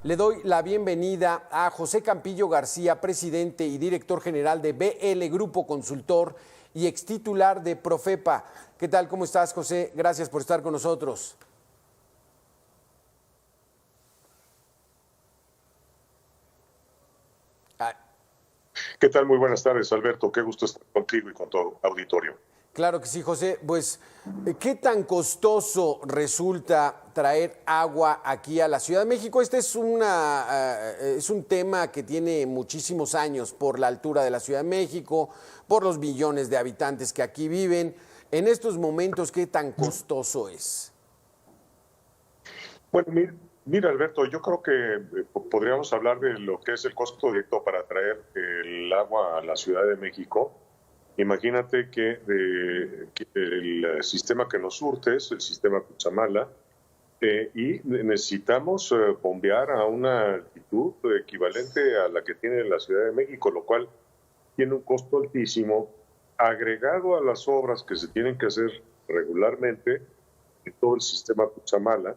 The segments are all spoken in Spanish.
Le doy la bienvenida a José Campillo García, presidente y director general de BL Grupo Consultor y extitular de Profepa. ¿Qué tal? ¿Cómo estás, José? Gracias por estar con nosotros. ¿Qué tal? Muy buenas tardes, Alberto. Qué gusto estar contigo y con tu auditorio. Claro que sí, José. Pues, ¿qué tan costoso resulta traer agua aquí a la Ciudad de México? Este es un tema que tiene muchísimos años por la altura de la Ciudad de México, por los millones de habitantes que aquí viven. En estos momentos, ¿qué tan costoso es? Bueno, mira, Alberto, yo creo que podríamos hablar de lo que es el costo directo para traer el agua a la Ciudad de México. Imagínate que el sistema que nos surte es el sistema Cuchamala y necesitamos bombear a una altitud equivalente a la que tiene la Ciudad de México, lo cual tiene un costo altísimo agregado a las obras que se tienen que hacer regularmente en todo el sistema Cuchamala.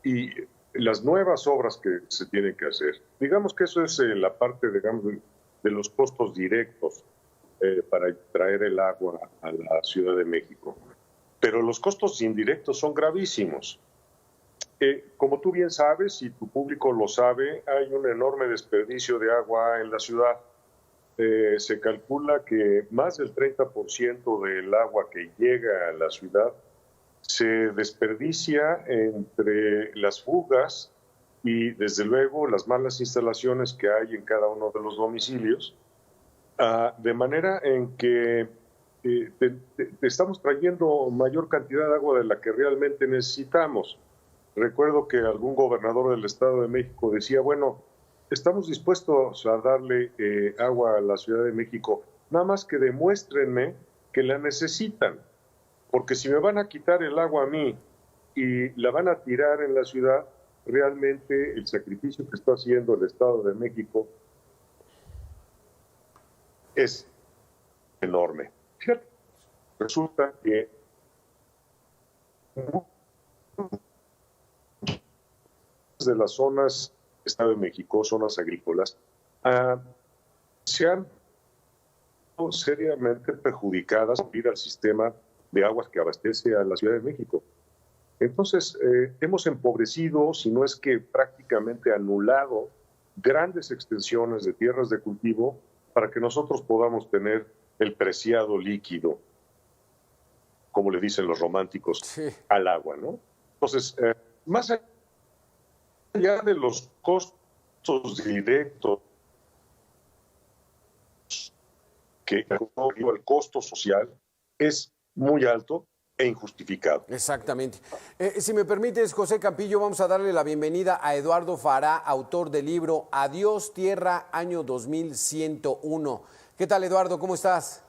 Y las nuevas obras que se tienen que hacer. Digamos que eso es la parte, digamos, de los costos directos para traer el agua a la Ciudad de México. Pero los costos indirectos son gravísimos. Como tú bien sabes, y tu público lo sabe, hay un enorme desperdicio de agua en la ciudad. Se calcula que más del 30% del agua que llega a la ciudad se desperdicia entre las fugas y, desde luego, las malas instalaciones que hay en cada uno de los domicilios, de manera en que te estamos trayendo mayor cantidad de agua de la que realmente necesitamos. Recuerdo que algún gobernador del Estado de México decía, bueno, estamos dispuestos a darle agua a la Ciudad de México, nada más que demuéstrenme que la necesitan. Porque si me van a quitar el agua a mí y la van a tirar en la ciudad, realmente el sacrificio que está haciendo el Estado de México es enorme. Fíjate, resulta que de las zonas del Estado de México, zonas agrícolas, se han seriamente perjudicadas por ir al sistema de aguas que abastece a la Ciudad de México. Entonces, hemos empobrecido, si no es que prácticamente anulado, grandes extensiones de tierras de cultivo para que nosotros podamos tener el preciado líquido, como le dicen los románticos, sí, al agua, ¿no? Entonces, más allá de los costos directos, que el costo social es muy alto e injustificado. Exactamente. Si me permites, José Campillo, vamos a darle la bienvenida a Eduardo Fará, autor del libro Adiós Tierra, año 2101. ¿Qué tal, Eduardo? ¿Cómo estás?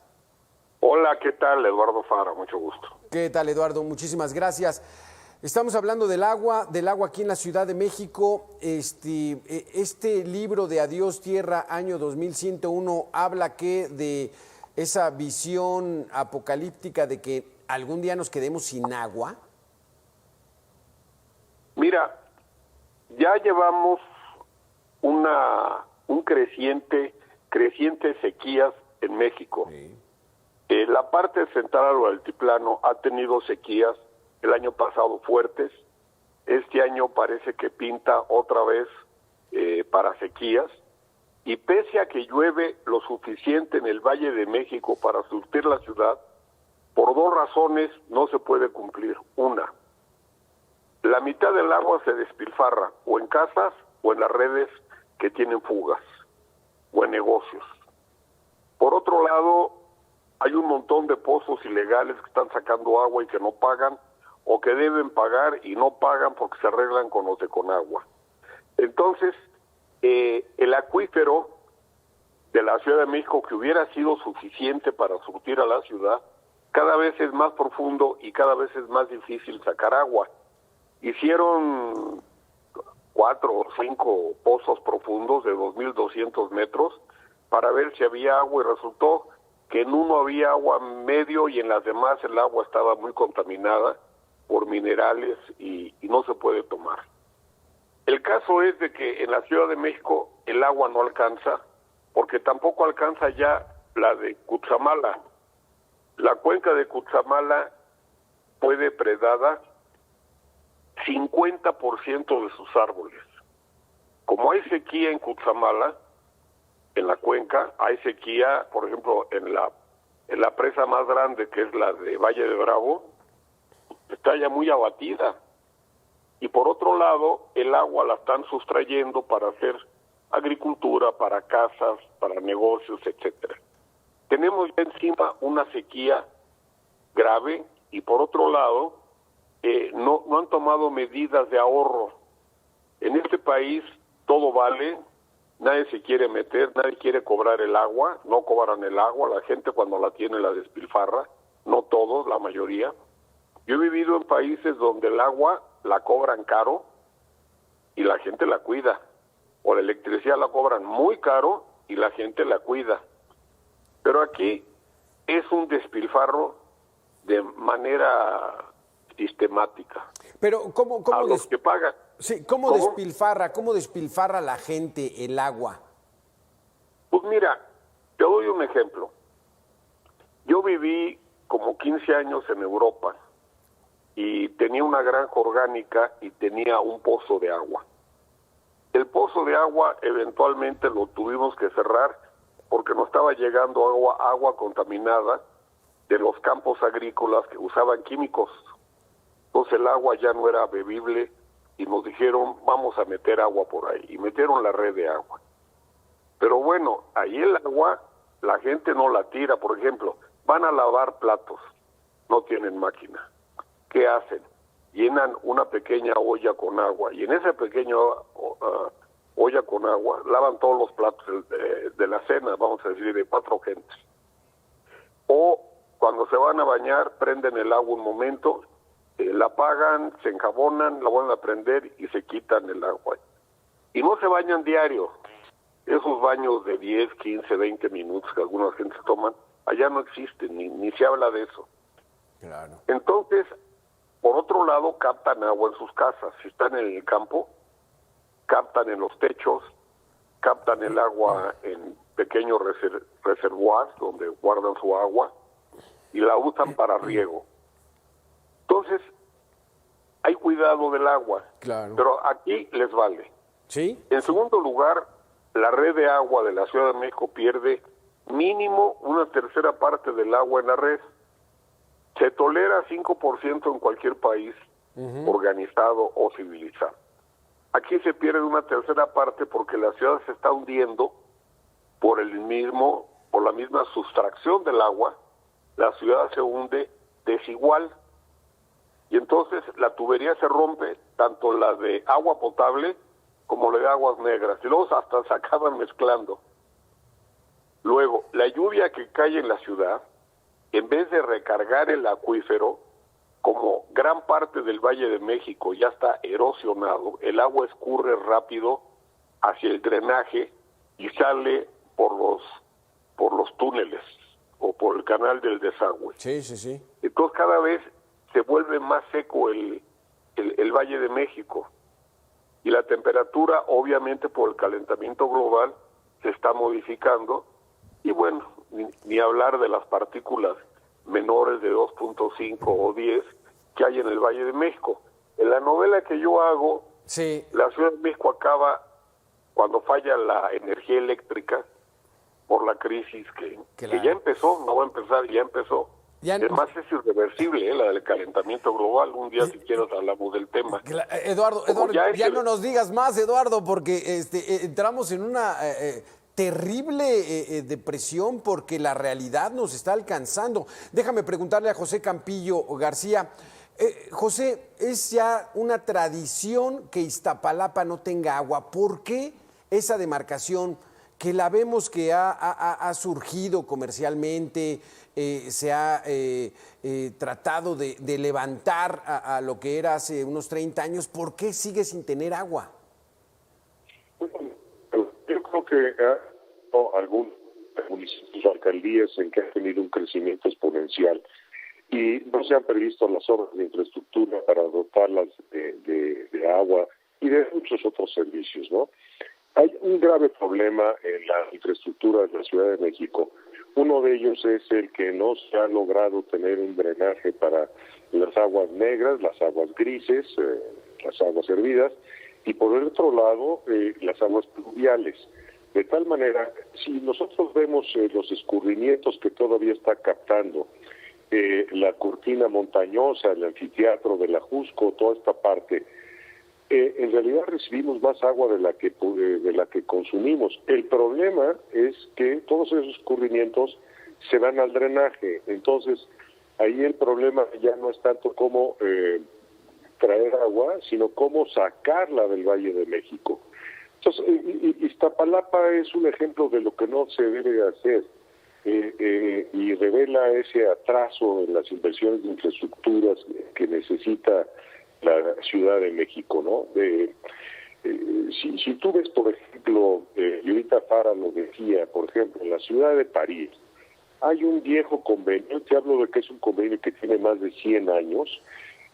Hola, ¿qué tal? Eduardo Fará, mucho gusto. ¿Qué tal, Eduardo? Muchísimas gracias. Estamos hablando del agua aquí en la Ciudad de México. Este libro de Adiós Tierra, año 2101, habla de esa visión apocalíptica de que algún día nos quedemos sin agua. Mira, ya llevamos un creciente sequías en México. Sí. La parte central o altiplano ha tenido sequías el año pasado fuertes. Este año parece que pinta otra vez para sequías. Y pese a que llueve lo suficiente en el Valle de México para surtir la ciudad, por dos razones no se puede cumplir. Una, la mitad del agua se despilfarra o en casas o en las redes que tienen fugas o en negocios. Por otro lado, hay un montón de pozos ilegales que están sacando agua y que no pagan, o que deben pagar y no pagan porque se arreglan con los de Conagua. Entonces, el acuífero de la Ciudad de México, que hubiera sido suficiente para surtir a la ciudad, cada vez es más profundo y cada vez es más difícil sacar agua. Hicieron 4 o 5 pozos profundos de 2.200 metros para ver si había agua, y resultó que en uno había agua medio y en las demás el agua estaba muy contaminada por minerales y no se puede tomar. caso es de que en la Ciudad de México el agua no alcanza, porque tampoco alcanza ya la de Cutzamala. La cuenca de Cutzamala fue depredada 50% de sus árboles. Como hay sequía en Cutzamala, en la cuenca, hay sequía, por ejemplo, en la presa más grande, que es la de Valle de Bravo, está ya muy abatida. Y por otro lado, el agua la están sustrayendo para hacer agricultura, para casas, para negocios, etcétera. Tenemos ya encima una sequía grave y por otro lado, no han tomado medidas de ahorro. En este país todo vale, nadie se quiere meter, nadie quiere cobrar el agua, no cobran el agua, la gente cuando la tiene la despilfarra, no todos, la mayoría. Yo he vivido en países donde el agua la cobran caro y la gente la cuida, o la electricidad la cobran muy caro y la gente la cuida. Pero aquí es un despilfarro de manera sistemática. Pero ¿cómo a los que pagan? Sí, ¿cómo despilfarra la gente el agua? Pues mira, te doy un ejemplo. Yo viví como 15 años en Europa y tenía una granja orgánica y tenía un pozo de agua. El pozo de agua eventualmente lo tuvimos que cerrar porque nos estaba llegando agua contaminada de los campos agrícolas que usaban químicos. Entonces el agua ya no era bebible y nos dijeron, vamos a meter agua por ahí. Y metieron la red de agua. Pero bueno, ahí el agua, la gente no la tira. Por ejemplo, van a lavar platos, no tienen máquina. ¿Qué hacen? Llenan una pequeña olla con agua y en esa pequeña olla con agua lavan todos los platos de la cena, vamos a decir, de 4 gentes. O cuando se van a bañar, prenden el agua un momento, la apagan, se enjabonan, la vuelven a prender y se quitan el agua. Y no se bañan diario. Esos baños de 10, 15, 20 minutos que algunas gentes toman, allá no existen, ni se habla de eso. Claro. Entonces, por otro lado, captan agua en sus casas. Si están en el campo, captan en los techos, captan el agua en pequeños reservoirs donde guardan su agua y la usan para riego. Entonces, hay cuidado del agua, Claro. pero aquí les vale. ¿Sí? En segundo lugar, la red de agua de la Ciudad de México pierde mínimo una tercera parte del agua en la red. Se tolera 5% en cualquier país organizado o civilizado. Aquí se pierde una tercera parte porque la ciudad se está hundiendo por la misma sustracción del agua. La ciudad se hunde desigual y entonces la tubería se rompe, tanto la de agua potable como la de aguas negras, y luego hasta se acaban mezclando. Luego, la lluvia que cae en la ciudad, en vez de recargar el acuífero, como gran parte del Valle de México ya está erosionado, el agua escurre rápido hacia el drenaje y sale por los túneles o por el canal del desagüe. Sí, sí, sí. Entonces cada vez se vuelve más seco el Valle de México y la temperatura, obviamente por el calentamiento global, se está modificando y bueno, ni hablar de las partículas menores de 2.5 o 10 que hay en el Valle de México. En la novela que yo hago, Sí. la Ciudad de México acaba cuando falla la energía eléctrica por la crisis que ya empezó, no va a empezar, ya empezó. Además es irreversible, la del calentamiento global. Un día, si quieres, hablamos del tema. Eduardo, ya no nos digas más, Eduardo, porque entramos en una terrible depresión porque la realidad nos está alcanzando. Déjame preguntarle a José Campillo García. José, es ya una tradición que Iztapalapa no tenga agua. ¿Por qué esa demarcación que la vemos que ha surgido comercialmente, se ha tratado de levantar a lo que era hace unos 30 años, ¿por qué sigue sin tener agua? Yo creo que algunos municipios o alcaldías en que han tenido un crecimiento exponencial y no se han previsto las obras de infraestructura para dotarlas de agua y de muchos otros servicios, ¿no? Hay un grave problema en la infraestructura de la Ciudad de México. Uno de ellos es el que no se ha logrado tener un drenaje para las aguas negras, las aguas grises, las aguas hervidas, y por el otro lado, las aguas pluviales. De tal manera, si nosotros vemos los escurrimientos que todavía está captando la cortina montañosa, el anfiteatro de la Jusco, toda esta parte, en realidad recibimos más agua de la que consumimos. El problema es que todos esos escurrimientos se van al drenaje. Entonces, ahí el problema ya no es tanto cómo traer agua, sino cómo sacarla del Valle de México. Entonces, Iztapalapa es un ejemplo de lo que no se debe hacer y revela ese atraso en las inversiones de infraestructuras que necesita la Ciudad de México, ¿no? Si tú ves, por ejemplo, y ahorita Fara lo decía, por ejemplo, en la ciudad de París, hay un viejo convenio, te hablo de que es un convenio que tiene más de 100 años,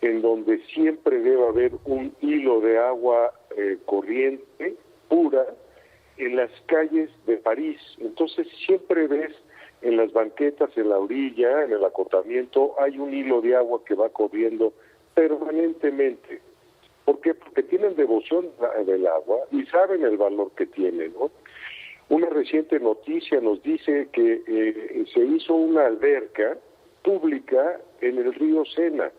en donde siempre debe haber un hilo de agua corriente, pura, en las calles de París. Entonces siempre ves en las banquetas, en la orilla, en el acotamiento, hay un hilo de agua que va corriendo permanentemente. ¿Por qué? Porque tienen devoción del agua y saben el valor que tiene, ¿no? Una reciente noticia nos dice que se hizo una alberca pública en el río Sena,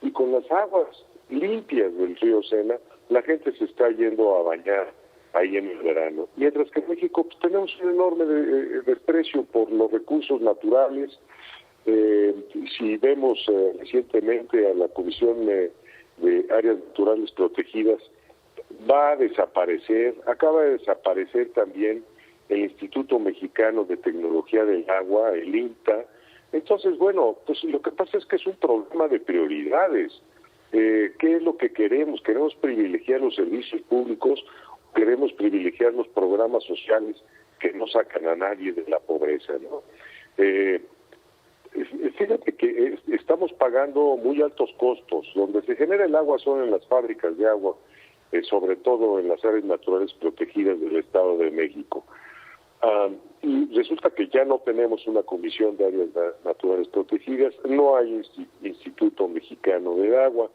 y con las aguas limpias del río Sena, la gente se está yendo a bañar ahí en el verano. Mientras que en México pues, tenemos un enorme desprecio por los recursos naturales. Si vemos recientemente a la Comisión de Áreas Naturales Protegidas, va a desaparecer, acaba de desaparecer también el Instituto Mexicano de Tecnología del Agua, el INTA. Entonces, bueno, pues lo que pasa es que es un problema de prioridades. ¿Qué es lo que queremos? ¿Queremos privilegiar los servicios públicos? ¿Queremos privilegiar los programas sociales que no sacan a nadie de la pobreza, ¿no? Fíjate que estamos pagando muy altos costos. Donde se genera el agua son en las fábricas de agua, sobre todo en las áreas naturales protegidas del Estado de México. Y resulta que ya no tenemos una comisión de áreas naturales protegidas, no hay Instituto Mexicano del Agua,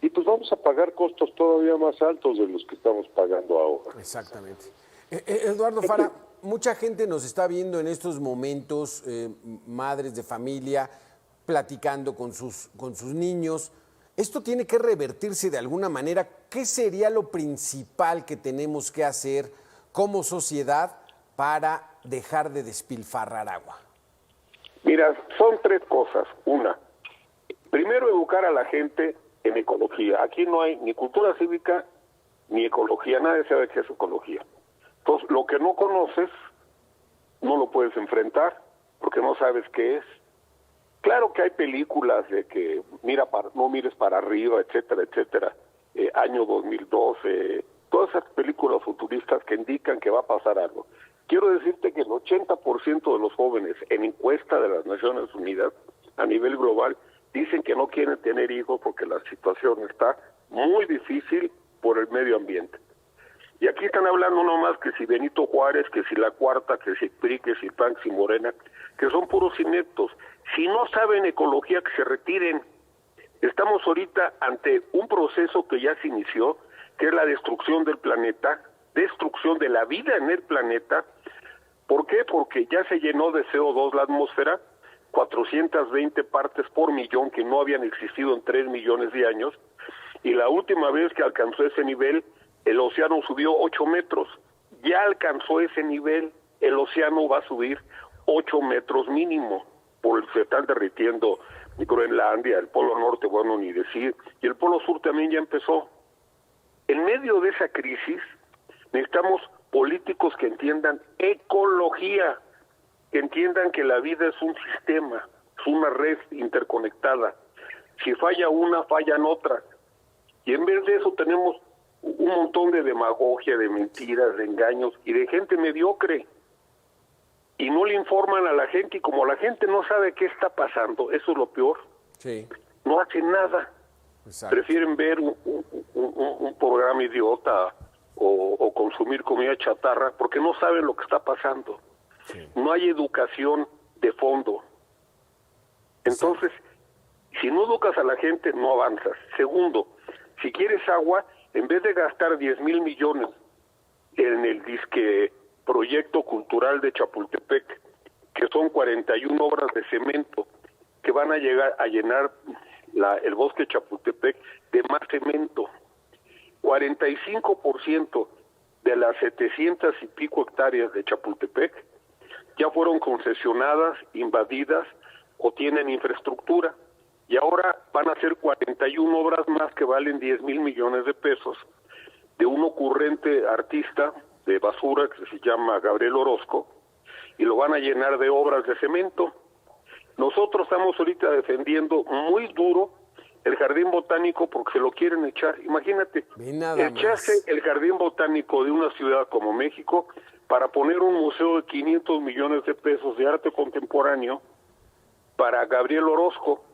y pues vamos a pagar costos todavía más altos de los que estamos pagando ahora. Exactamente. Eduardo Fara, mucha gente nos está viendo en estos momentos, madres de familia, platicando con sus niños. Esto tiene que revertirse de alguna manera. ¿Qué sería lo principal que tenemos que hacer como sociedad para dejar de despilfarrar agua? Mira, son tres cosas. Una, primero educar a la gente en ecología. Aquí no hay ni cultura cívica ni ecología, nadie sabe qué es ecología. Entonces, lo que no conoces, no lo puedes enfrentar, porque no sabes qué es. Claro que hay películas de que no mires para arriba, etcétera, etcétera, año 2012, todas esas películas futuristas que indican que va a pasar algo. Quiero decirte que el 80% de los jóvenes en encuesta de las Naciones Unidas a nivel global dicen que no quieren tener hijos porque la situación está muy difícil por el medio ambiente. Y aquí están hablando no más que si Benito Juárez, que si la Cuarta, que si PRI, que si PAN, que si Morena, que son puros ineptos. Si no saben ecología, que se retiren. Estamos ahorita ante un proceso que ya se inició, que es la destrucción del planeta, destrucción de la vida en el planeta. ¿Por qué? Porque ya se llenó de CO2 la atmósfera, 420 partes por millón que no habían existido en 3 millones de años, y la última vez que alcanzó ese nivel, el océano subió 8 metros. Ya alcanzó ese nivel, el océano va a subir 8 metros mínimo, se están derritiendo Groenlandia, el Polo Norte, bueno, ni decir, y el Polo Sur también ya empezó. En medio de esa crisis, necesitamos políticos que entiendan ecología, que entiendan que la vida es un sistema, es una red interconectada. Si falla una, fallan otras. Y en vez de eso tenemos un montón de demagogia, de mentiras, de engaños y de gente mediocre. Y no le informan a la gente, y como la gente no sabe qué está pasando, eso es lo peor. Sí. No hacen nada. Exacto. Prefieren ver un programa idiota o consumir comida chatarra porque no saben lo que está pasando. Sí. No hay educación de fondo. Entonces, si no educas a la gente, no avanzas. Segundo, si quieres agua, en vez de gastar 10,000 millones en el disque proyecto cultural de Chapultepec, que son 41 obras de cemento que van a llegar a llenar el bosque de Chapultepec de más cemento. 45% de las 700 y pico hectáreas de Chapultepec ya fueron concesionadas, invadidas o tienen infraestructura. Y ahora van a ser 41 obras más que valen 10,000 millones de pesos de un ocurrente artista de basura que se llama Gabriel Orozco, y lo van a llenar de obras de cemento. Nosotros estamos ahorita defendiendo muy duro el jardín botánico porque se lo quieren echar. Imagínate, echarse el jardín botánico de una ciudad como México para poner un museo de 500 millones de pesos de arte contemporáneo para Gabriel Orozco.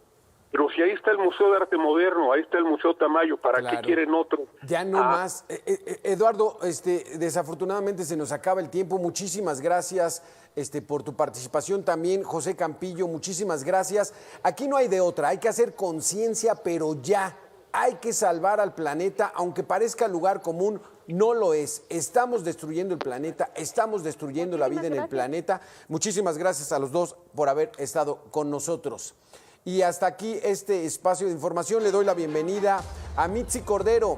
Pero si ahí está el Museo de Arte Moderno, ahí está el Museo Tamayo, ¿para qué quieren otro? Ya no más. Eduardo, desafortunadamente se nos acaba el tiempo. Muchísimas gracias por tu participación también. José Campillo, muchísimas gracias. Aquí no hay de otra, hay que hacer conciencia, pero ya. Hay que salvar al planeta, aunque parezca lugar común, no lo es. Estamos destruyendo el planeta, estamos destruyendo la vida en el planeta. Muchísimas gracias a los dos por haber estado con nosotros. Y hasta aquí este espacio de información. Le doy la bienvenida a Mitzi Cordero.